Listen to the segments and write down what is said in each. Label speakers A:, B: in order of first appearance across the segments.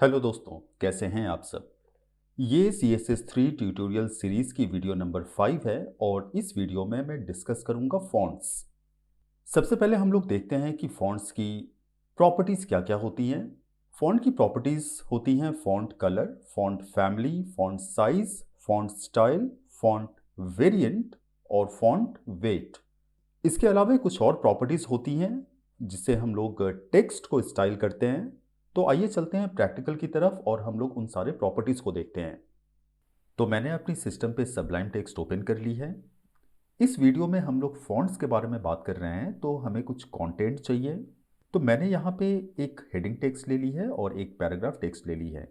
A: Hello दोस्तों, कैसे हैं आप सब। ये CSS3 ट्यूटोरियल सीरीज की वीडियो नंबर 5 है और इस वीडियो में मैं डिस्कस करूंगा फॉन्ट्स। सबसे पहले हम लोग देखते हैं कि फॉन्ट्स की प्रॉपर्टीज़ क्या क्या होती हैं। फॉन्ट की प्रॉपर्टीज़ होती हैं font colour, font family, font size, font style, font variant और फॉन्ट वेट। इसके अलावा कुछ और प्रॉपर्टीज़ होती हैं जिससे हम लोग टेक्स्ट को स्टाइल करते हैं। तो आइए चलते हैं प्रैक्टिकल की तरफ और हम लोग उन सारे प्रॉपर्टीज़ को देखते हैं। तो मैंने अपनी सिस्टम पे सबलाइम टेक्स्ट ओपन कर ली है। इस वीडियो में हम लोग फॉन्ट्स के बारे में बात कर रहे हैं तो हमें कुछ कंटेंट चाहिए। तो मैंने यहाँ पे एक हेडिंग टेक्स्ट ले ली है और एक पैराग्राफ टेक्स्ट ले ली है।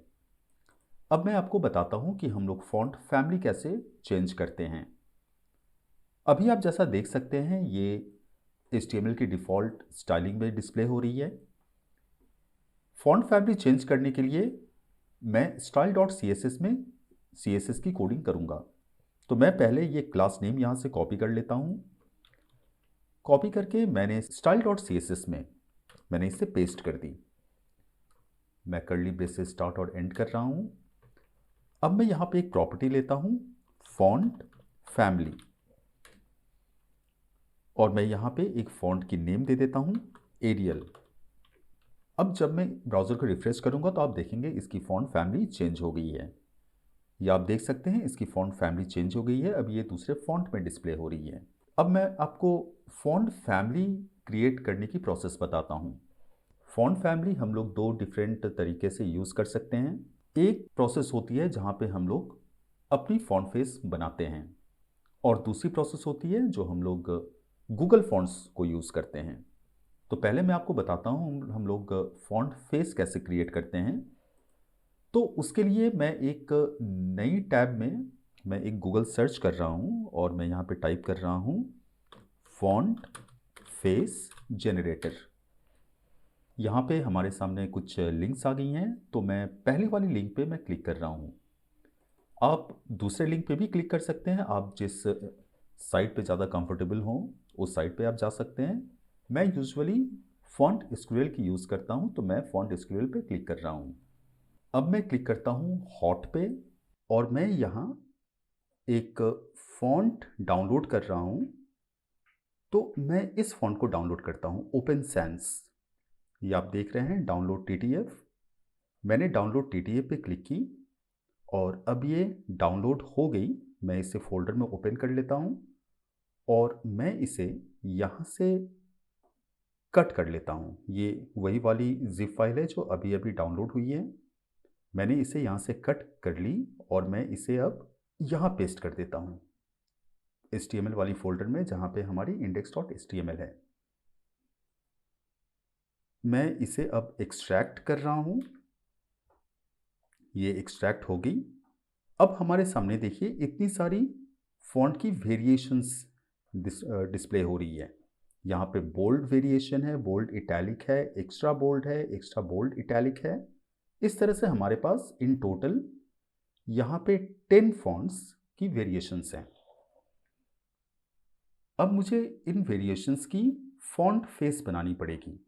A: अब मैं आपको बताता हूँ कि हम लोग फॉन्ट फैमिली कैसे चेंज करते हैं। अभी आप जैसा देख सकते हैं ये HTML की डिफ़ॉल्ट स्टाइलिंग में डिस्प्ले हो रही है। फॉन्ट फैमिली चेंज करने के लिए मैं style.css में CSS की कोडिंग करूंगा। तो मैं पहले ये क्लास नेम यहाँ से कॉपी कर लेता हूँ। कॉपी करके मैंने style.css में मैंने इसे पेस्ट कर दी। मैं कर्ली ब्रेस से स्टार्ट और एंड कर रहा हूँ। अब मैं यहाँ पे एक प्रॉपर्टी लेता हूँ फॉन्ट फैमिली और मैं यहाँ पे एक फॉन्ट की नेम दे देता हूँ एरियल। अब जब मैं ब्राउज़र को रिफ्रेश करूँगा तो आप देखेंगे इसकी फॉन्ट फैमिली चेंज हो गई है। ये आप देख सकते हैं इसकी फॉन्ट फैमिली चेंज हो गई है। अब ये दूसरे फॉन्ट में डिस्प्ले हो रही है। अब मैं आपको फॉन्ट फैमिली क्रिएट करने की प्रोसेस बताता हूँ। फॉन्ट फैमिली हम लोग दो डिफरेंट तरीके से यूज़ कर सकते हैं। एक प्रोसेस होती है जहाँ पे हम लोग अपनी फॉन्ट फेस बनाते हैं और दूसरी प्रोसेस होती है जो हम लोग गूगल फॉन्ट्स को यूज़ करते हैं। तो पहले मैं आपको बताता हूँ हम लोग फॉन्ट फेस कैसे क्रिएट करते हैं। तो उसके लिए मैं एक नई टैब में मैं एक गूगल सर्च कर रहा हूँ और मैं यहाँ पे टाइप कर रहा हूँ फॉन्ट फेस जनरेटर। यहाँ पे हमारे सामने कुछ लिंक्स आ गई हैं तो मैं पहली वाली लिंक पे मैं क्लिक कर रहा हूँ। आप दूसरे लिंक पे भी क्लिक कर सकते हैं। आप जिस साइट पे ज़्यादा कंफर्टेबल हो उस साइट पे आप जा सकते हैं। मैं यूजुअली फॉन्ट एसक्यूएल की यूज़ करता हूँ तो मैं फॉन्ट एसक्यूएल पे क्लिक कर रहा हूँ। अब मैं क्लिक करता हूँ हॉट पे और मैं यहाँ एक फ़ॉन्ट डाउनलोड कर रहा हूँ। तो मैं इस फ़ॉन्ट को डाउनलोड करता हूँ ओपन सैंस। ये आप देख रहे हैं डाउनलोड TTF। मैंने डाउनलोड TTF पे क्लिक की और अब ये डाउनलोड हो गई। मैं इसे फ़ोल्डर में ओपन कर लेता हूँ और मैं इसे यहाँ से कट कर लेता हूँ। ये वही वाली ज़िप फाइल है जो अभी अभी डाउनलोड हुई है। मैंने इसे यहाँ से कट कर ली और मैं इसे अब यहाँ पेस्ट कर देता हूँ HTML वाली फोल्डर में जहाँ पे हमारी index.html है। मैं इसे अब एक्सट्रैक्ट कर रहा हूँ। ये एक्सट्रैक्ट हो गई। अब हमारे सामने देखिए इतनी सारी फॉन्ट की वेरिएशंस डिस्प्ले हो रही है। यहाँ पे बोल्ड वेरिएशन है, बोल्ड इटैलिक है, एक्स्ट्रा बोल्ड है, एक्स्ट्रा बोल्ड इटैलिक है। इस तरह से हमारे पास इन टोटल यहाँ पे 10 फॉन्ट्स की वेरिएशंस हैं। अब मुझे इन वेरिएशंस की फॉन्ट फेस बनानी पड़ेगी।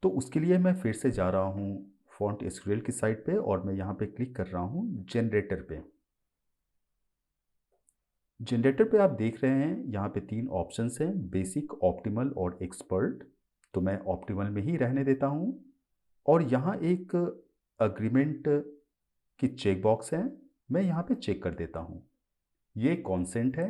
A: तो उसके लिए मैं फिर से जा रहा हूँ फॉन्ट एसक्यूएल की साइट पे और मैं यहाँ पे क्लिक कर रहा हूँ जनरेटर पे। जनरेटर पे आप देख रहे हैं यहाँ पे 3 ऑप्शंस हैं, बेसिक, ऑप्टिमल और एक्सपर्ट। तो मैं ऑप्टिमल में ही रहने देता हूँ और यहाँ एक अग्रीमेंट की चेक बॉक्स है, मैं यहाँ पे चेक कर देता हूँ। ये कॉन्सेंट है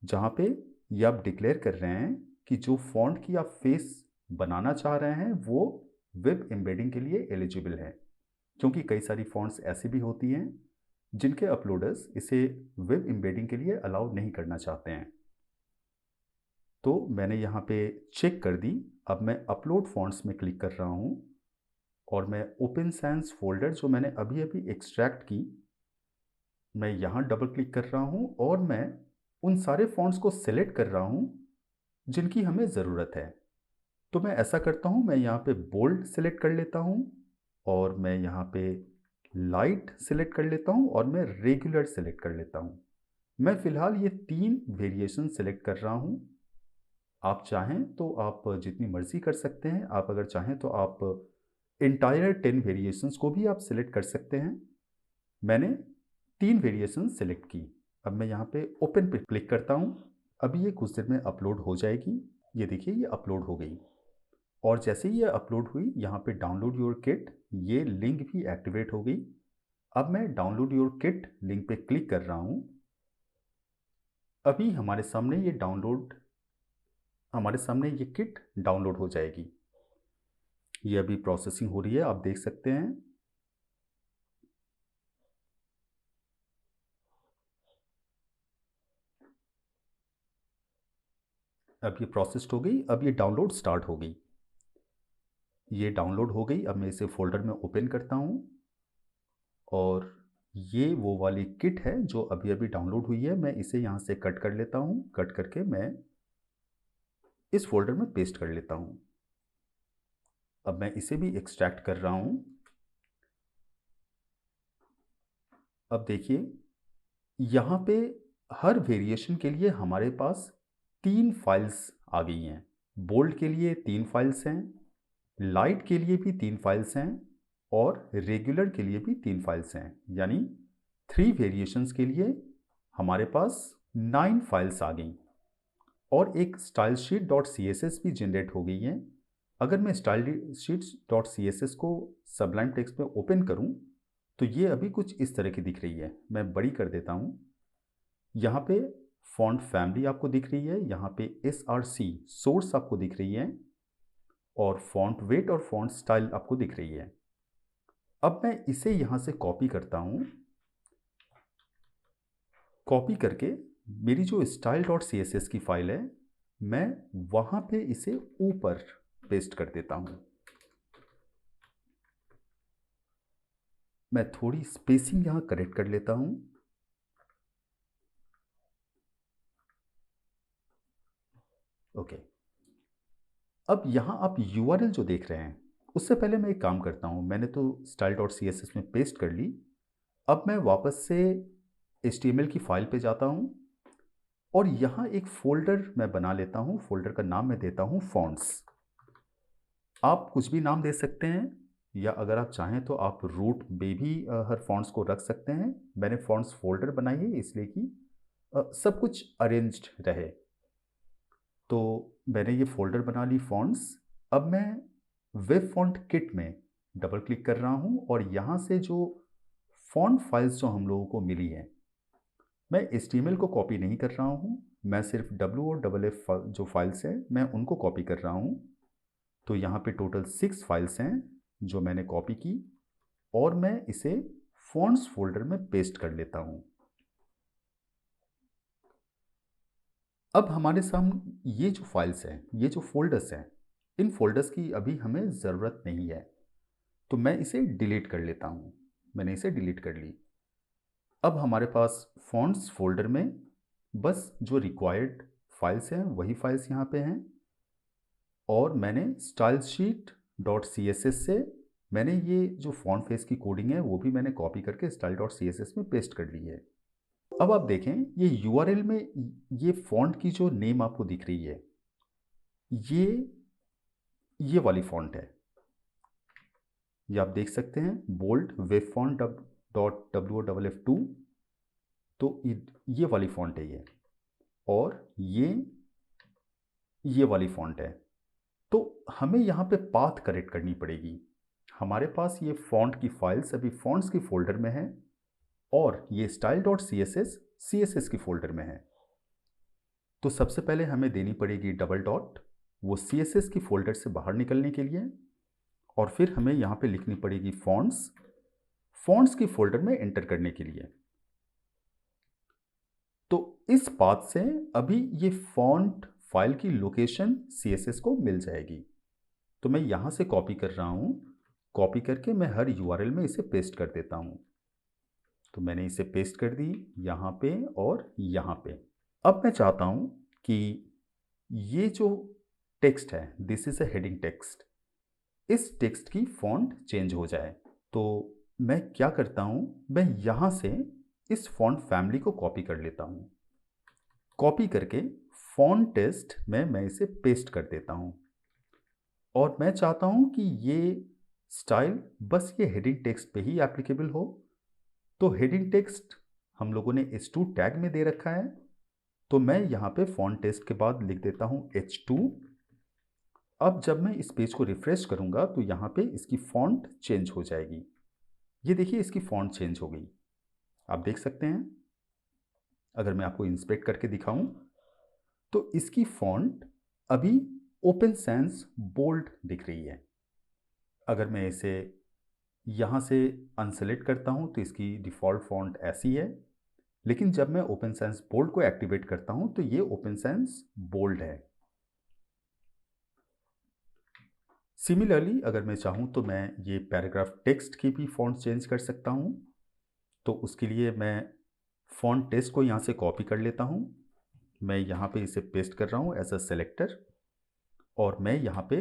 A: जहाँ पे ये आप डिक्लेयर कर रहे हैं कि जो फॉन्ट की आप फेस बनाना चाह रहे हैं वो वेब एम्बेडिंग के लिए एलिजिबल है। क्योंकि कई सारी फॉन्ट्स ऐसी भी होती हैं जिनके अपलोडर्स इसे वेब एम्बेडिंग के लिए अलाउ नहीं करना चाहते हैं। तो मैंने यहाँ पे चेक कर दी। अब मैं अपलोड फॉन्ट्स में क्लिक कर रहा हूँ और मैं ओपन सैंस फोल्डर जो मैंने अभी अभी एक्सट्रैक्ट की, मैं यहाँ डबल क्लिक कर रहा हूँ और मैं उन सारे फॉन्ट्स को सिलेक्ट कर रहा हूँ जिनकी हमें ज़रूरत है। तो मैं ऐसा करता हूँ, मैं यहाँ पे बोल्ड सिलेक्ट कर लेता हूँ और मैं यहाँ पे लाइट सिलेक्ट कर लेता हूँ और मैं रेगुलर सिलेक्ट कर लेता हूँ। मैं फ़िलहाल ये 3 वेरिएशन सिलेक्ट कर रहा हूँ। आप चाहें तो आप जितनी मर्ज़ी कर सकते हैं। आप अगर चाहें तो आप इंटायर 10 वेरिएशंस को भी आप सिलेक्ट कर सकते हैं। मैंने 3 वेरिएशन सिलेक्ट की। अब मैं यहाँ पे ओपन पे क्लिक करता हूँ। अभी ये कुछ देर में अपलोड हो जाएगी। ये देखिए ये अपलोड हो गई और जैसे ही ये अपलोड हुई यहाँ पे डाउनलोड योर किट, ये लिंक भी एक्टिवेट हो गई। अब मैं डाउनलोड योर किट लिंक पे क्लिक कर रहा हूँ। अभी हमारे सामने ये किट डाउनलोड हो जाएगी। ये अभी प्रोसेसिंग हो रही है, आप देख सकते हैं। अब ये प्रोसेस्ड हो गई। अब ये डाउनलोड स्टार्ट हो गई। ये डाउनलोड हो गई। अब मैं इसे फोल्डर में ओपन करता हूँ और ये वो वाली किट है जो अभी अभी डाउनलोड हुई है। मैं इसे यहाँ से कट कर लेता हूँ। कट करके मैं इस फोल्डर में पेस्ट कर लेता हूँ। अब मैं इसे भी एक्सट्रैक्ट कर रहा हूँ। अब देखिए यहाँ पे हर वेरिएशन के लिए हमारे पास 3 फाइल्स आ गई हैं। बोल्ड के लिए 3 फाइल्स हैं, लाइट के लिए भी 3 फाइल्स हैं और रेगुलर के लिए भी 3 फाइल्स हैं। यानी 3 वेरिएशंस के लिए हमारे पास 9 फाइल्स आ गई और एक style sheet dot C S S भी जनरेट हो गई है। अगर मैं style sheets dot C S S को सबलाइम टेक्स्ट में ओपन करूं तो ये अभी कुछ इस तरह की दिख रही है। मैं बड़ी कर देता हूं। यहाँ पे फॉन्ट फैमिली आपको दिख रही है, यहाँ पे SRC सोर्स आपको दिख रही है और फॉन्ट वेट और फॉन्ट स्टाइल आपको दिख रही है। अब मैं इसे यहाँ से कॉपी करता हूँ। कॉपी करके मेरी जो style dot C S S की फाइल है मैं वहाँ पे इसे ऊपर पेस्ट कर देता हूँ। मैं थोड़ी स्पेसिंग यहाँ करेक्ट कर लेता हूँ। ओके। अब यहाँ आप URL जो देख रहे हैं उससे पहले मैं एक काम करता हूँ। मैंने तो style dot C S S में पेस्ट कर ली। अब मैं वापस से HTML की फाइल पे जाता हूँ और यहाँ एक फोल्डर मैं बना लेता हूँ। फोल्डर का नाम मैं देता हूँ फॉन्ट्स। आप कुछ भी नाम दे सकते हैं या अगर आप चाहें तो आप रूट में भी हर फॉन्ट्स को रख सकते हैं। मैंने फॉन्ट्स फोल्डर बनाई है इसलिए कि सब कुछ अरेंज्ड रहे। तो मैंने ये फोल्डर बना ली फॉन्ट्स। अब मैं वेब फॉन्ट किट में डबल क्लिक कर रहा हूँ और यहाँ से जो फॉन्ट फाइल्स जो हम लोगों को मिली हैं मैं HTML को कॉपी नहीं कर रहा हूँ। मैं सिर्फ W और FF जो फाइल्स हैं मैं उनको कॉपी कर रहा हूँ। तो यहाँ पे टोटल 6 फाइल्स हैं जो मैंने कॉपी की और मैं इसे फॉन्ट्स फोल्डर में पेस्ट कर लेता हूँ। अब हमारे सामने ये जो फाइल्स हैं, ये जो फोल्डर्स हैं, इन फोल्डर्स की अभी हमें ज़रूरत नहीं है तो मैं इसे डिलीट कर लेता हूँ। मैंने इसे डिलीट कर ली। अब हमारे पास फॉन्ट्स फोल्डर में बस जो रिक्वायर्ड फाइल्स हैं वही फाइल्स यहाँ पे हैं और मैंने style sheet dot C S S से मैंने ये जो फॉन्ट फेस की कोडिंग है वो भी मैंने कॉपी करके style dot C S S में पेस्ट कर ली है। अब आप देखें ये URL में ये फॉन्ट की जो नेम आपको दिख रही है ये वाली फॉन्ट है। ये आप देख सकते हैं bold web font dot WOFF2। तो ये वाली फॉन्ट है ये और ये वाली फॉन्ट है। तो हमें यहाँ पे पाथ करेक्ट करनी पड़ेगी। हमारे पास ये फॉन्ट की फाइल्स अभी फॉन्ट्स की फोल्डर में है और ये style dot C S S की फोल्डर में है। तो सबसे पहले हमें देनी पड़ेगी डबल डॉट वो सी एस एस की फोल्डर से बाहर निकलने के लिए और फिर हमें यहाँ पे लिखनी पड़ेगी फॉन्ट्स की फोल्डर में एंटर करने के लिए। तो इस पाथ से अभी ये फॉन्ट फाइल की लोकेशन CSS को मिल जाएगी। तो मैं यहाँ से कॉपी कर रहा हूँ। कॉपी करके मैं हर URL में इसे पेस्ट कर देता हूँ। तो मैंने इसे पेस्ट कर दी यहाँ पे और यहाँ पे। अब मैं चाहता हूँ कि ये जो टेक्स्ट है this is a heading text, इस टेक्स्ट की फॉन्ट चेंज हो जाए। तो मैं क्या करता हूँ, मैं यहाँ से इस फॉन्ट फैमिली को कॉपी कर लेता हूँ। कॉपी करके फॉन्ट टेस्ट में मैं इसे पेस्ट कर देता हूँ और मैं चाहता हूँ कि ये स्टाइल बस ये हेडिंग टेक्स्ट पे ही एप्लीकेबल हो। तो हेडिंग टेक्स्ट हम लोगों ने H2 टैग में दे रखा है, तो मैं यहाँ पे फॉन्ट टेस्ट के बाद लिख देता हूँ H2। अब जब मैं इस पेज को रिफ्रेश करूँगा तो यहाँ पे इसकी फॉन्ट चेंज हो जाएगी। ये देखिए इसकी फॉन्ट चेंज हो गई, आप देख सकते हैं। अगर मैं आपको इंस्पेक्ट करके दिखाऊं तो इसकी फॉन्ट अभी ओपन सैंस बोल्ड दिख रही है। अगर मैं इसे यहाँ से अनसेलेक्ट करता हूँ तो इसकी डिफ़ॉल्ट फॉन्ट ऐसी है, लेकिन जब मैं ओपन सैंस बोल्ड को एक्टिवेट करता हूँ तो ये ओपन सैंस बोल्ड है। सिमिलरली अगर मैं चाहूँ तो मैं ये पैराग्राफ टेक्स्ट की भी फॉन्ट चेंज कर सकता हूँ। तो उसके लिए मैं फॉन्ट टेक्स्ट को यहाँ से कॉपी कर लेता हूँ, मैं यहाँ पे इसे पेस्ट कर रहा हूँ एज अ सेलेक्टर, और मैं यहाँ पे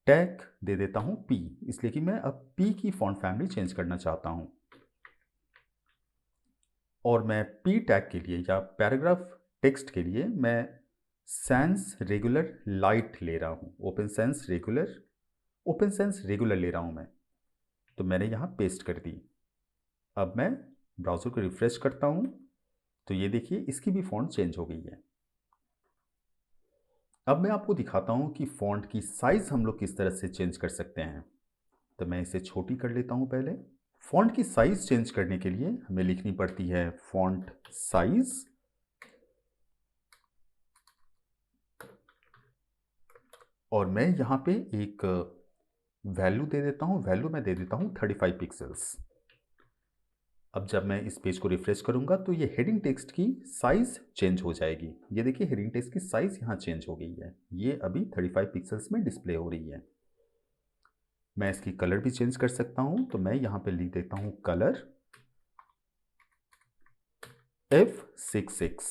A: टैग दे देता हूँ P, इसलिए कि मैं अब P की फॉन्ट फैमिली चेंज करना चाहता हूँ। और मैं P टैग के लिए या पैराग्राफ टेक्स्ट के लिए मैं सैंस रेगुलर लाइट ले रहा हूँ, ओपन सैंस रेगुलर ले रहा हूँ मैं। तो मैंने यहाँ पेस्ट कर दी। अब मैं ब्राउज़र को रिफ्रेश करता हूँ तो ये देखिए इसकी भी फॉन्ट चेंज हो गई है। अब मैं आपको दिखाता हूँ कि फॉन्ट की साइज़ हम लोग किस तरह से चेंज कर सकते हैं। तो मैं इसे छोटी कर लेता हूँ पहले। फॉन्ट की साइज़ चेंज करने के लिए हमें लिखनी पड़ती है फॉन्ट साइज़, और मैं यहाँ पे एक वैल्यू दे देता हूँ, वैल्यू मैं दे देता हूँ 35 पिक्सल्स। अब जब मैं इस पेज को रिफ्रेश करूँगा तो ये हेडिंग टेक्स्ट की साइज़ चेंज हो जाएगी। ये देखिए हेडिंग टेक्स्ट की साइज़ यहाँ चेंज हो गई है, ये अभी 35 पिक्सल्स में डिस्प्ले हो रही है। मैं इसकी कलर भी चेंज कर सकता हूँ, तो मैं यहाँ पे लिख देता हूँ कलर F66।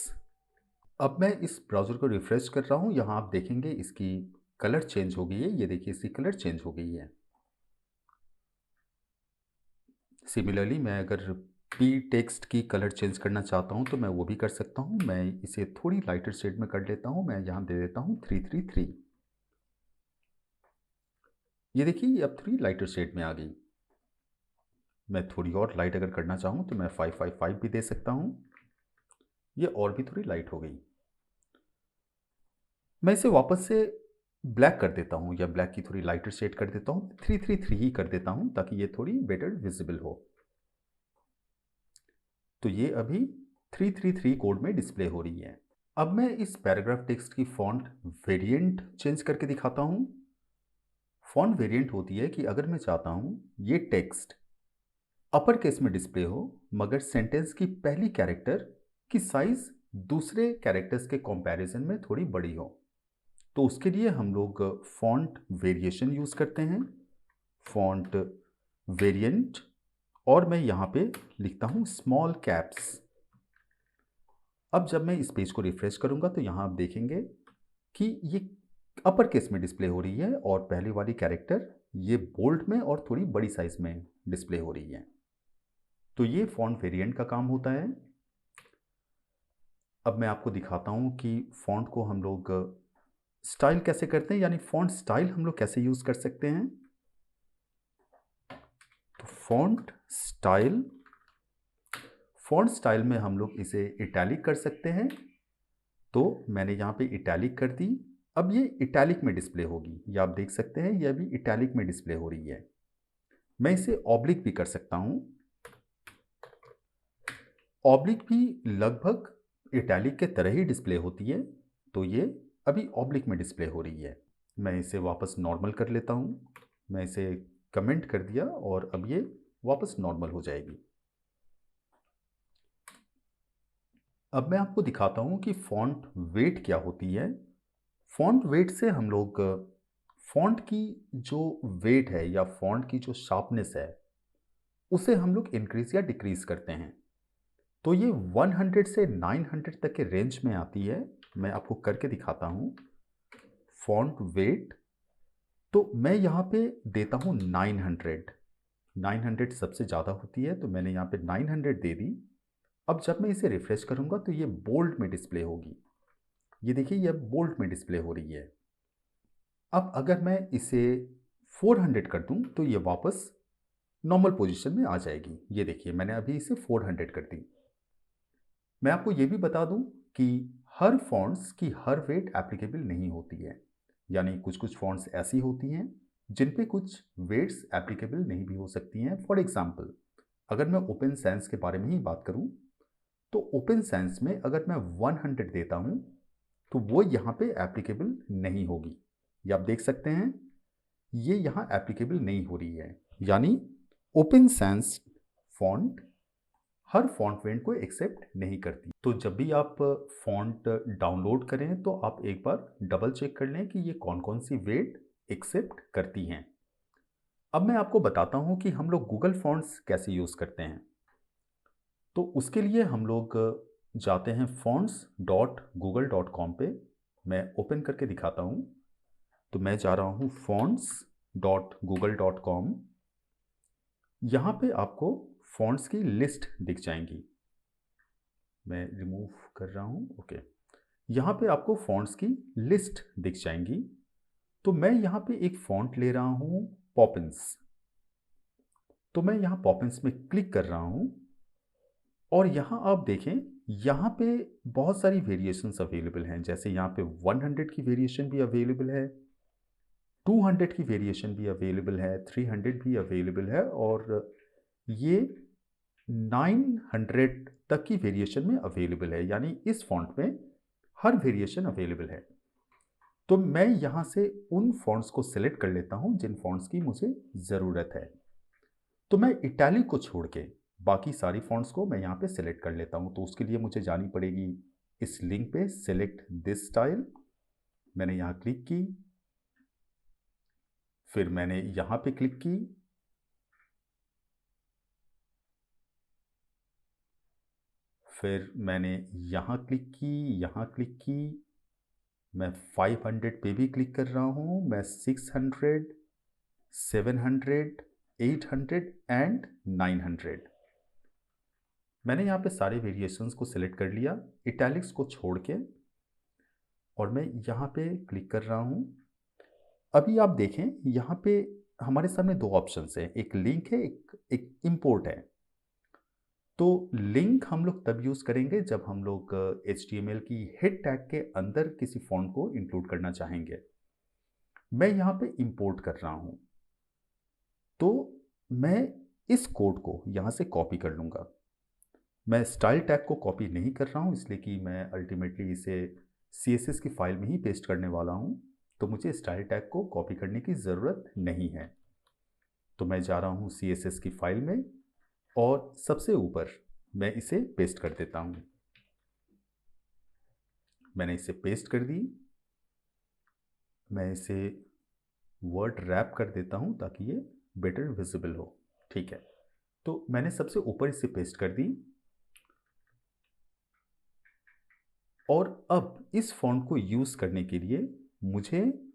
A: अब मैं इस ब्राउज़र को रिफ्रेश कर रहा हूँ, यहाँ आप देखेंगे इसकी कलर चेंज हो गई है। ये देखिए इसकी कलर चेंज हो गई है। सिमिलरली मैं अगर P टेक्स्ट की कलर चेंज करना चाहता हूँ तो मैं वो भी कर सकता हूँ। मैं इसे थोड़ी लाइटर शेड में कर लेता हूँ, मैं यहाँ दे देता हूँ 333। ये देखिए ये अब थोड़ी लाइटर शेड में आ गई। मैं थोड़ी और लाइट अगर करना चाहूँ तो मैं 555 भी दे सकता हूँ, ये और भी थोड़ी लाइट हो गई। मैं इसे वापस से ब्लैक कर देता हूँ, या ब्लैक की थोड़ी लाइटर शेड कर देता हूँ, 333 ही कर देता हूँ ताकि ये थोड़ी बेटर विजिबल हो। तो ये अभी 333 कोड में डिस्प्ले हो रही है। अब मैं इस पैराग्राफ टेक्स्ट की फॉन्ट वेरिएंट चेंज करके दिखाता हूँ। फॉन्ट वेरिएंट होती है कि अगर मैं चाहता हूँ ये टेक्स्ट अपर केस में डिस्प्ले हो, मगर सेंटेंस की पहली कैरेक्टर की साइज दूसरे कैरेक्टर्स के कंपैरिजन में थोड़ी बड़ी हो, तो उसके लिए हम लोग फॉन्ट वेरिएशन यूज़ करते हैं, फॉन्ट वेरिएंट, और मैं यहाँ पे लिखता हूँ स्मॉल कैप्स। अब जब मैं इस पेज को रिफ्रेश करूँगा तो यहाँ आप देखेंगे कि ये अपर केस में डिस्प्ले हो रही है और पहली वाली कैरेक्टर ये बोल्ड में और थोड़ी बड़ी साइज में डिस्प्ले हो रही है। तो ये फॉन्ट वेरिएंट का काम होता है। अब मैं आपको दिखाता हूँ कि फॉन्ट को हम लोग स्टाइल कैसे करते हैं, यानी फॉन्ट स्टाइल हम लोग कैसे यूज़ कर सकते हैं। तो फॉन्ट स्टाइल में हम लोग इसे इटैलिक कर सकते हैं। तो मैंने यहाँ पे इटैलिक कर दी, अब ये इटैलिक में डिस्प्ले होगी, ये आप देख सकते हैं ये अभी इटैलिक में डिस्प्ले हो रही है। मैं इसे ऑब्लिक भी कर सकता हूँ, ऑब्लिक भी लगभग इटैलिक के तरह ही डिस्प्ले होती है। तो ये अभी ऑब्लिक में डिस्प्ले हो रही है। मैं इसे वापस नॉर्मल कर लेता हूँ, मैं इसे कमेंट कर दिया और अब ये वापस नॉर्मल हो जाएगी। अब मैं आपको दिखाता हूँ कि फॉन्ट वेट क्या होती है। फॉन्ट वेट से हम लोग फॉन्ट की जो वेट है या फॉन्ट की जो शार्पनेस है उसे हम लोग इंक्रीज या डिक्रीज करते हैं। तो ये 100 से 900 तक के रेंज में आती है। मैं आपको करके दिखाता हूँ फॉन्ट वेट। तो मैं यहाँ पे देता हूँ 900 सबसे ज़्यादा होती है, तो मैंने यहाँ पे 900 दे दी। अब जब मैं इसे रिफ्रेश करूँगा तो ये बोल्ड में डिस्प्ले होगी, ये देखिए ये बोल्ड में डिस्प्ले हो रही है। अब अगर मैं इसे 400 कर दूं तो ये वापस नॉर्मल पोजीशन में आ जाएगी। ये देखिए मैंने अभी इसे 400 कर दी। मैं आपको ये भी बता दूं कि हर फॉन्ट्स की हर वेट एप्लीकेबल नहीं होती है, यानी कुछ कुछ फॉन्ट्स ऐसी होती हैं जिन पे कुछ वेट्स एप्लीकेबल नहीं भी हो सकती हैं। फॉर एग्जांपल, अगर मैं ओपन साइंस के बारे में ही बात करूं तो ओपन साइंस में अगर मैं 100 देता हूं तो वो यहाँ पे एप्लीकेबल नहीं होगी। ये आप देख सकते हैं, ये यहाँ एप्लीकेबल नहीं हो रही है, यानी ओपन साइंस फॉन्ट हर फॉन्ट वेट को एक्सेप्ट नहीं करती। तो जब भी आप फॉन्ट डाउनलोड करें तो आप एक बार डबल चेक कर लें कि ये कौन कौन सी वेट एक्सेप्ट करती हैं। अब मैं आपको बताता हूं कि हम लोग गूगल फॉन्ट्स कैसे यूज़ करते हैं। तो उसके लिए हम लोग जाते हैं fonts.google.com पे। मैं ओपन करके दिखाता हूं। तो मैं जा रहा हूं fonts.google.com। यहाँ पे आपको फॉन्ट्स की लिस्ट दिख जाएंगी। मैं रिमूव कर रहा हूँ, ओके। यहाँ पे आपको फॉन्ट्स की लिस्ट दिख जाएंगी। तो मैं यहाँ पे एक फॉन्ट ले रहा हूँ पॉपिंस। तो मैं यहाँ पॉपिंस में क्लिक कर रहा हूँ और यहाँ आप देखें, यहाँ पे बहुत सारी वेरिएशंस अवेलेबल हैं। जैसे यहाँ पे 100 की वेरिएशन भी अवेलेबल है, 200 की वेरिएशन भी अवेलेबल है, 300 भी अवेलेबल है और ये 900 तक की वेरिएशन में अवेलेबल है। यानी इस फॉन्ट में हर वेरिएशन अवेलेबल है। तो मैं यहाँ से उन फॉन्ट्स को सिलेक्ट कर लेता हूँ जिन फॉन्ट्स की मुझे ज़रूरत है। तो मैं इटैलिक को छोड़ के बाकी सारी फॉन्ट्स को मैं यहाँ पे सिलेक्ट कर लेता हूँ। तो उसके लिए मुझे जानी पड़ेगी इस लिंक पे, सिलेक्ट दिस स्टाइल। मैंने यहाँ क्लिक की, फिर मैंने यहाँ पे क्लिक की, फिर मैंने यहाँ क्लिक की, यहाँ क्लिक की। मैं 500 पे भी क्लिक कर रहा हूँ। मैं 600, 700, 800 एंड 900। मैंने यहाँ पे सारे वेरिएशंस को सिलेक्ट कर लिया इटैलिक्स को छोड़ के, और मैं यहाँ पे क्लिक कर रहा हूँ। अभी आप देखें यहाँ पे हमारे सामने दो ऑप्शंस हैं, एक लिंक है, एक इंपोर्ट है। तो लिंक हम लोग तब यूज़ करेंगे जब हम लोग HTML की हेड टैग के अंदर किसी फॉन्ट को इंक्लूड करना चाहेंगे। मैं यहाँ पे इंपोर्ट कर रहा हूँ। तो मैं इस कोड को यहाँ से कॉपी कर लूँगा। मैं स्टाइल टैग को कॉपी नहीं कर रहा हूँ इसलिए कि मैं अल्टीमेटली इसे CSS की फाइल में ही पेस्ट करने वाला हूँ। तो मुझे स्टाइल टैग को कॉपी करने की ज़रूरत नहीं है। तो मैं जा रहा हूँ CSS की फाइल में और सबसे ऊपर मैं इसे पेस्ट कर देता हूँ। मैंने इसे पेस्ट कर दी। मैं इसे वर्ड रैप कर देता हूँ ताकि ये बेटर विजिबल हो। ठीक है, तो मैंने सबसे ऊपर इसे पेस्ट कर दी। और अब इस फॉन्ट को यूज़ करने के लिए मुझे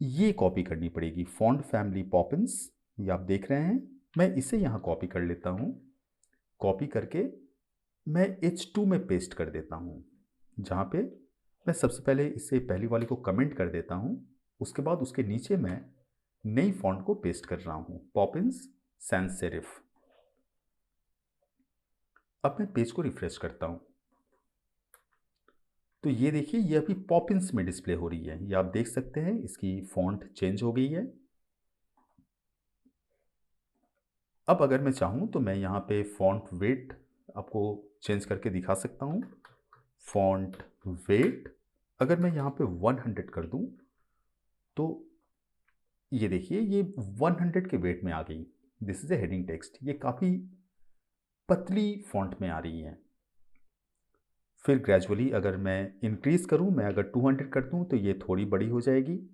A: ये कॉपी करनी पड़ेगी, फॉन्ट फैमिली पॉपिंस। ये आप देख रहे हैं, मैं इसे यहाँ कॉपी कर लेता हूँ। कॉपी करके मैं H2 में पेस्ट कर देता हूँ, जहाँ पे मैं सबसे पहले इसे पहली वाली को कमेंट कर देता हूँ। उसके बाद उसके नीचे मैं नई फॉन्ट को पेस्ट कर रहा हूँ, पॉपिंस सैंस सेरिफ। अब मैं पेज को रिफ्रेश करता हूँ तो ये देखिए, ये अभी पॉपिंस में डिस्प्ले हो रही है। ये आप देख सकते हैं, इसकी फॉन्ट चेंज हो गई है। अब अगर मैं चाहूँ तो मैं यहाँ पे फॉन्ट वेट आपको चेंज करके दिखा सकता हूँ। फॉन्ट वेट अगर मैं यहाँ पे 100 कर दूँ तो ये देखिए, ये 100 के वेट में आ गई। This is a heading text. ये काफ़ी पतली फॉन्ट में आ रही है। फिर ग्रेजुअली अगर मैं इंक्रीज करूँ, मैं अगर 200 कर दूँ तो ये थोड़ी बड़ी हो जाएगी।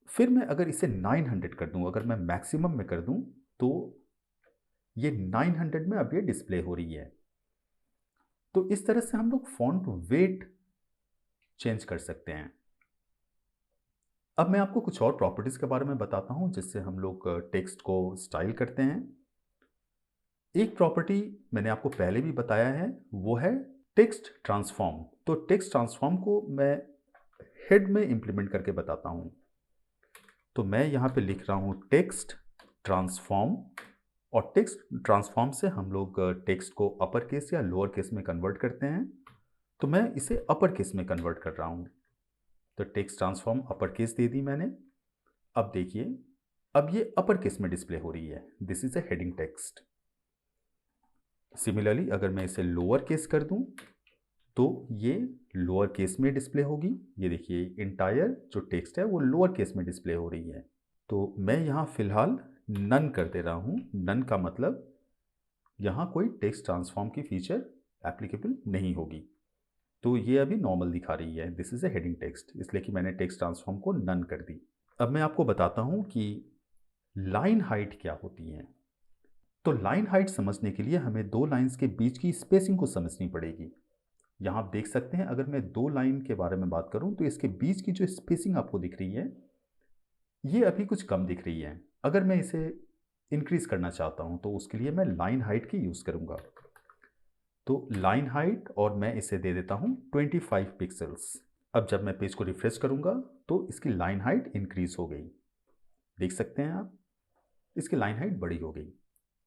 A: फिर मैं अगर इसे 900 कर दूँ, अगर मैं मैक्सिमम में कर दूँ तो ये 900 में अब ये डिस्प्ले हो रही है। तो इस तरह से हम लोग फॉन्ट वेट चेंज कर सकते हैं। अब मैं आपको कुछ और प्रॉपर्टीज़ के बारे में बताता हूँ जिससे हम लोग टेक्स्ट को स्टाइल करते हैं। एक प्रॉपर्टी मैंने आपको पहले भी बताया है, वो है टेक्स्ट ट्रांसफॉर्म। तो टेक्स्ट ट्रांसफॉर्म को मैं हेड में इंप्लीमेंट करके बताता हूँ। तो मैं यहाँ पे लिख रहा हूँ टेक्स्ट ट्रांसफॉर्म, और टेक्स्ट ट्रांसफॉर्म से हम लोग टेक्स्ट को अपर केस या लोअर केस में कन्वर्ट करते हैं, तो मैं इसे अपर केस में कन्वर्ट कर रहा हूँ। तो टेक्स्ट ट्रांसफॉर्म अपर केस दे दी मैंने। अब देखिए, अब ये अपर केस में डिस्प्ले हो रही है। This is a heading text. Similarly अगर मैं इसे लोअर केस कर दूं तो ये लोअर केस में डिस्प्ले होगी। ये देखिए, इंटायर जो टेक्स्ट है वो लोअर केस में डिस्प्ले हो रही है। तो मैं यहाँ फिलहाल नन कर दे रहा हूँ। नन का मतलब यहाँ कोई टेक्स्ट ट्रांसफॉर्म की फीचर एप्लीकेबल नहीं होगी। तो ये अभी नॉर्मल दिखा रही है, this is a heading text, इसलिए कि मैंने टेक्स्ट ट्रांसफॉर्म को नन कर दी। अब मैं आपको बताता हूँ कि लाइन हाइट क्या होती है। तो लाइन हाइट समझने के लिए हमें दो लाइंस के बीच की स्पेसिंग को समझनी पड़ेगी। यहाँ आप देख सकते हैं, अगर मैं दो लाइन के बारे में बात करूँ तो इसके बीच की जो स्पेसिंग आपको दिख रही है ये अभी कुछ कम दिख रही है। अगर मैं इसे इंक्रीज करना चाहता हूँ तो उसके लिए मैं लाइन हाइट की यूज़ करूँगा। तो लाइन हाइट, और मैं इसे दे देता हूँ 25 पिक्सल्स। अब जब मैं पेज को रिफ्रेश करूँगा तो इसकी लाइन हाइट इंक्रीज हो गई। देख सकते हैं आप, इसकी लाइन हाइट बड़ी हो गई।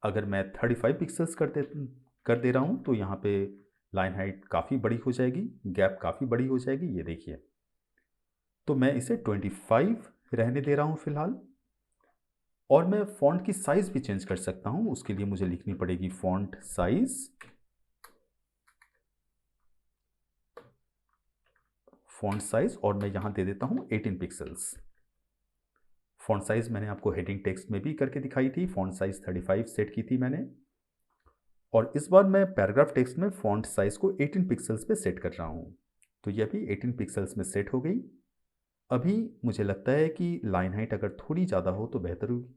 A: अगर मैं 35 पिक्सल्स कर दे रहा हूँ तो यहाँ पे लाइन हाइट काफ़ी बड़ी हो जाएगी, गैप काफ़ी बड़ी हो जाएगी। ये देखिए, तो मैं इसे 25 रहने दे रहा हूँ फिलहाल। और मैं फॉन्ट की साइज़ भी चेंज कर सकता हूँ। उसके लिए मुझे लिखनी पड़ेगी फॉन्ट साइज़, और मैं यहाँ दे देता हूँ 18 पिक्सल्स। फॉन्ट साइज़ मैंने आपको हेडिंग टेक्स्ट में भी करके दिखाई थी, फॉन्ट साइज़ 35 सेट की थी मैंने। और इस बार मैं पैराग्राफ टेक्स्ट में फॉन्ट साइज़ को 18 पिक्सल्स पे सेट कर रहा हूँ। तो ये अभी 18 पिक्सल्स में सेट हो गई। अभी मुझे लगता है कि लाइन हाइट अगर थोड़ी ज़्यादा हो तो बेहतर होगी,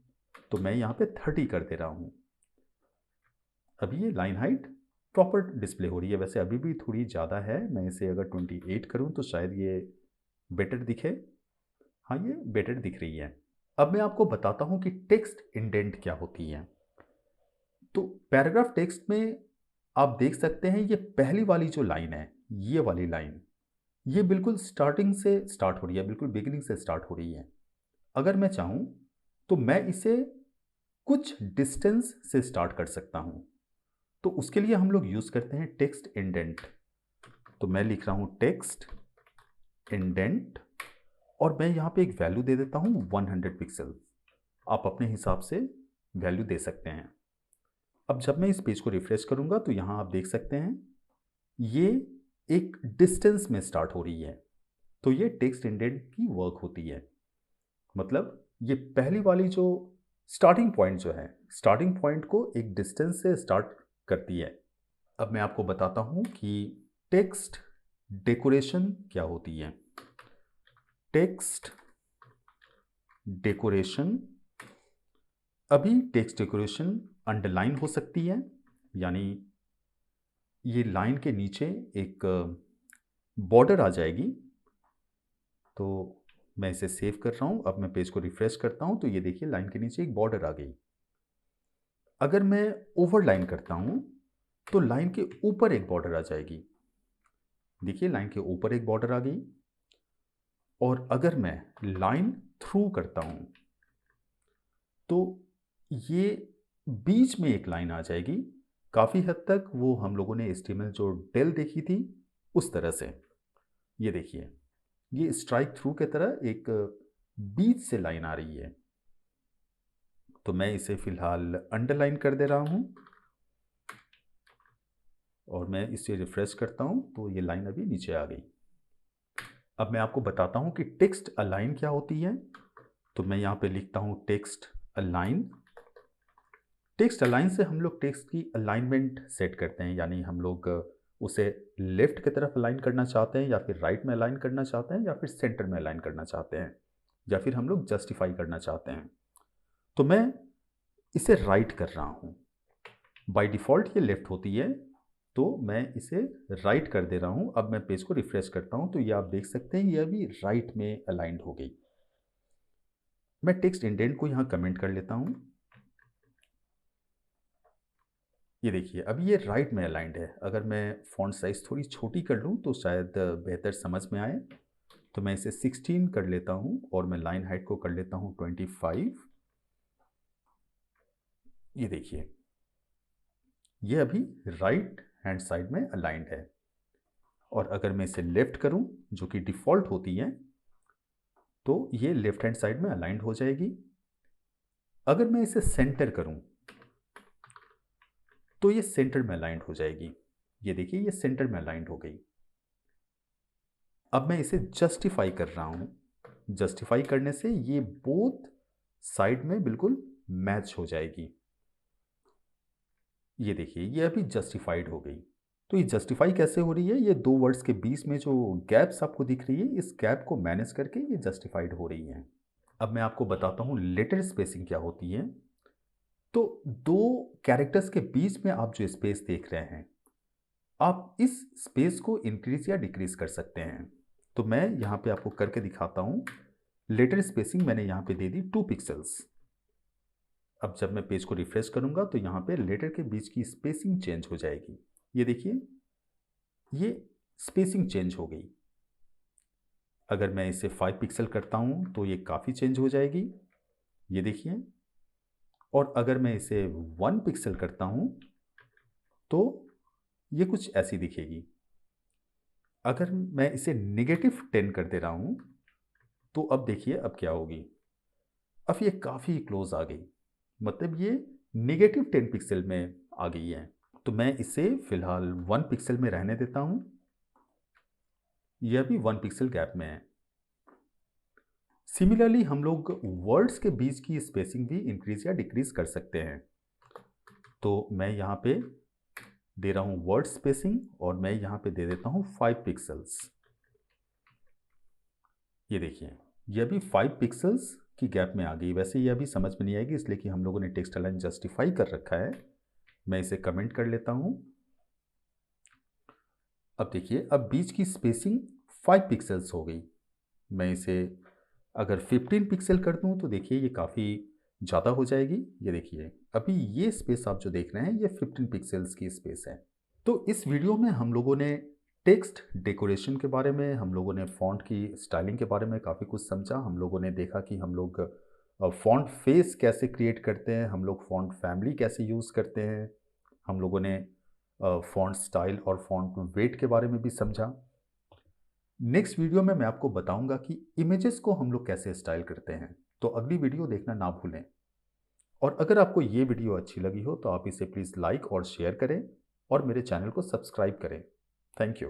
A: तो मैं यहाँ पे 30 कर दे रहा हूँ। अभी ये लाइन हाइट प्रॉपर डिस्प्ले हो रही है। वैसे अभी भी थोड़ी ज़्यादा है, मैं इसे अगर 28 करूँ तो शायद ये बेटर दिखे। हाँ, ये बेटर दिख रही है। अब मैं आपको बताता हूँ कि टेक्स्ट इंडेंट क्या होती है। तो पैराग्राफ टेक्स्ट में आप देख सकते हैं, ये पहली वाली जो लाइन है, ये वाली लाइन, ये बिल्कुल स्टार्टिंग से स्टार्ट हो रही है, बिल्कुल बिगिनिंग से स्टार्ट हो रही है। अगर मैं चाहूँ तो मैं इसे कुछ डिस्टेंस से स्टार्ट कर सकता हूँ। तो उसके लिए हम लोग यूज़ करते हैं टेक्स्ट इंडेंट। तो मैं लिख रहा हूँ टेक्स्ट इंडेंट, और मैं यहाँ पे एक वैल्यू दे देता हूँ 100 पिक्सल। आप अपने हिसाब से वैल्यू दे सकते हैं। अब जब मैं इस पेज को रिफ्रेश करूँगा तो यहाँ आप देख सकते हैं ये एक डिस्टेंस में स्टार्ट हो रही है। तो ये टेक्स्ट इंडेंट की वर्क होती है। मतलब ये पहली वाली जो स्टार्टिंग पॉइंट जो है, स्टार्टिंग पॉइंट को एक डिस्टेंस से स्टार्ट करती है। अब मैं आपको बताता हूँ कि टेक्स्ट डेकोरेशन क्या होती है। टेक्स्ट डेकोरेशन, अभी टेक्स्ट डेकोरेशन अंडरलाइन हो सकती है, यानी ये लाइन के नीचे एक बॉर्डर आ जाएगी। तो मैं इसे सेव कर रहा हूँ। अब मैं पेज को रिफ्रेश करता हूँ तो ये देखिए, लाइन के नीचे एक बॉर्डर आ गई। अगर मैं ओवरलाइन करता हूँ तो लाइन के ऊपर एक बॉर्डर आ जाएगी। देखिए, लाइन के ऊपर एक बॉर्डर आ गई। और अगर मैं लाइन थ्रू करता हूँ तो ये बीच में एक लाइन आ जाएगी। काफ़ी हद तक वो हम लोगों ने HTML जो डेल देखी थी उस तरह से। ये देखिए, ये स्ट्राइक थ्रू की तरह एक बीच से लाइन आ रही है। तो मैं इसे फिलहाल अंडरलाइन कर दे रहा हूँ, और मैं इसे रिफ्रेश करता हूँ तो ये लाइन अभी नीचे आ गई। अब मैं आपको बताता हूँ कि टेक्स्ट अलाइन क्या होती है। तो मैं यहाँ पे लिखता हूँ टेक्स्ट अलाइन। टेक्स्ट अलाइन से हम लोग टेक्स्ट की अलाइनमेंट सेट करते हैं, यानी हम लोग उसे लेफ्ट की तरफ अलाइन करना चाहते हैं, या फिर राइट में अलाइन करना चाहते हैं, या फिर सेंटर में अलाइन करना चाहते हैं, या फिर हम लोग जस्टिफाई करना चाहते हैं। तो मैं इसे राइट कर रहा हूँ। बाय डिफ़ॉल्ट ये लेफ्ट होती है, तो मैं इसे राइट कर दे रहा हूँ। अब मैं पेज को रिफ्रेश करता हूँ तो ये आप देख सकते हैं, ये अभी राइट में अलाइंड हो गई। मैं टेक्स्ट इंडेंट को यहाँ कमेंट कर लेता हूँ। ये देखिए, अभी ये राइट में अलाइंड है। अगर मैं फॉन्ट साइज़ थोड़ी छोटी कर लूँ तो शायद बेहतर समझ में आए। तो मैं इसे 16 कर लेता हूँ और मैं लाइन हाइट को कर लेता हूँ 25। ये देखिए, ये अभी राइट हैंड साइड में अलाइंड है। और अगर मैं इसे लेफ्ट करूं, जो कि डिफ़ॉल्ट होती है, तो ये लेफ्ट हैंड साइड में अलाइंड हो जाएगी। अगर मैं इसे सेंटर करूं तो ये सेंटर में अलाइंड हो जाएगी। ये देखिए, ये सेंटर में अलाइंड हो गई। अब मैं इसे जस्टिफाई कर रहा हूं। जस्टिफाई करने से ये बोथ साइड में बिल्कुल मैच हो जाएगी। ये देखिए, ये अभी जस्टिफाइड हो गई। तो ये जस्टिफाई कैसे हो रही है? ये दो वर्ड्स के बीच में जो गैप्स आपको दिख रही है, इस गैप को मैनेज करके ये जस्टिफाइड हो रही है। अब मैं आपको बताता हूँ लेटर स्पेसिंग क्या होती है। तो दो कैरेक्टर्स के बीच में आप जो स्पेस देख रहे हैं, आप इस स्पेस को इंक्रीज या डिक्रीज कर सकते हैं। तो मैं यहाँ पे आपको करके दिखाता हूँ। लेटर स्पेसिंग मैंने यहाँ पे दे दी 2 पिक्सल्स। अब जब मैं पेज को रिफ्रेश करूँगा तो यहाँ पे लेटर के बीच की स्पेसिंग चेंज हो जाएगी। ये देखिए, ये स्पेसिंग चेंज हो गई। अगर मैं इसे 5 पिक्सल करता हूँ तो ये काफ़ी चेंज हो जाएगी। ये देखिए। और अगर मैं इसे 1 पिक्सल करता हूँ तो ये कुछ ऐसी दिखेगी। अगर मैं इसे -10 कर दे रहा हूँ तो अब देखिए अब क्या होगी। अब ये काफ़ी क्लोज आ गई, मतलब ये -10 पिक्सल में आ गई है। तो मैं इसे फिलहाल 1 पिक्सल में रहने देता हूँ। यह भी 1 पिक्सल गैप में है। सिमिलरली हम लोग वर्ड्स के बीच की स्पेसिंग भी इंक्रीज या डिक्रीज कर सकते हैं। तो मैं यहाँ पे दे रहा हूँ वर्ड स्पेसिंग और मैं यहाँ पे दे देता हूँ 5 पिक्सल्स। ये देखिए, ये भी 5 पिक्सल्स की गैप में आ गई। वैसे ये अभी समझ में नहीं आएगी इसलिए कि हम लोगों ने टेक्स्ट अलाइन जस्टिफाई कर रखा है। मैं इसे कमेंट कर लेता हूँ। अब देखिए, अब बीच की स्पेसिंग 5 पिक्सल्स हो गई। मैं इसे अगर 15 पिक्सल कर दूं तो देखिए ये काफ़ी ज़्यादा हो जाएगी। ये देखिए, अभी ये स्पेस आप जो देख रहे हैं ये 15 पिक्सल्स की स्पेस है। तो इस वीडियो में हम लोगों ने टेक्स्ट डेकोरेशन के बारे में, हम लोगों ने फ़ॉन्ट की स्टाइलिंग के बारे में काफ़ी कुछ समझा। हम लोगों ने देखा कि हम लोग फ़ॉन्ट फेस कैसे क्रिएट करते हैं, हम लोग फ़ॉन्ट फैमिली कैसे यूज़ करते हैं, हम लोगों ने फ़ॉन्ट स्टाइल और फ़ॉन्ट वेट के बारे में भी समझा। नेक्स्ट वीडियो में मैं आपको बताऊंगा कि इमेजेस को हम लोग कैसे स्टाइल करते हैं। तो अगली वीडियो देखना ना भूलें। और अगर आपको ये वीडियो अच्छी लगी हो तो आप इसे प्लीज़ लाइक और शेयर करें और मेरे चैनल को सब्सक्राइब करें। Thank you.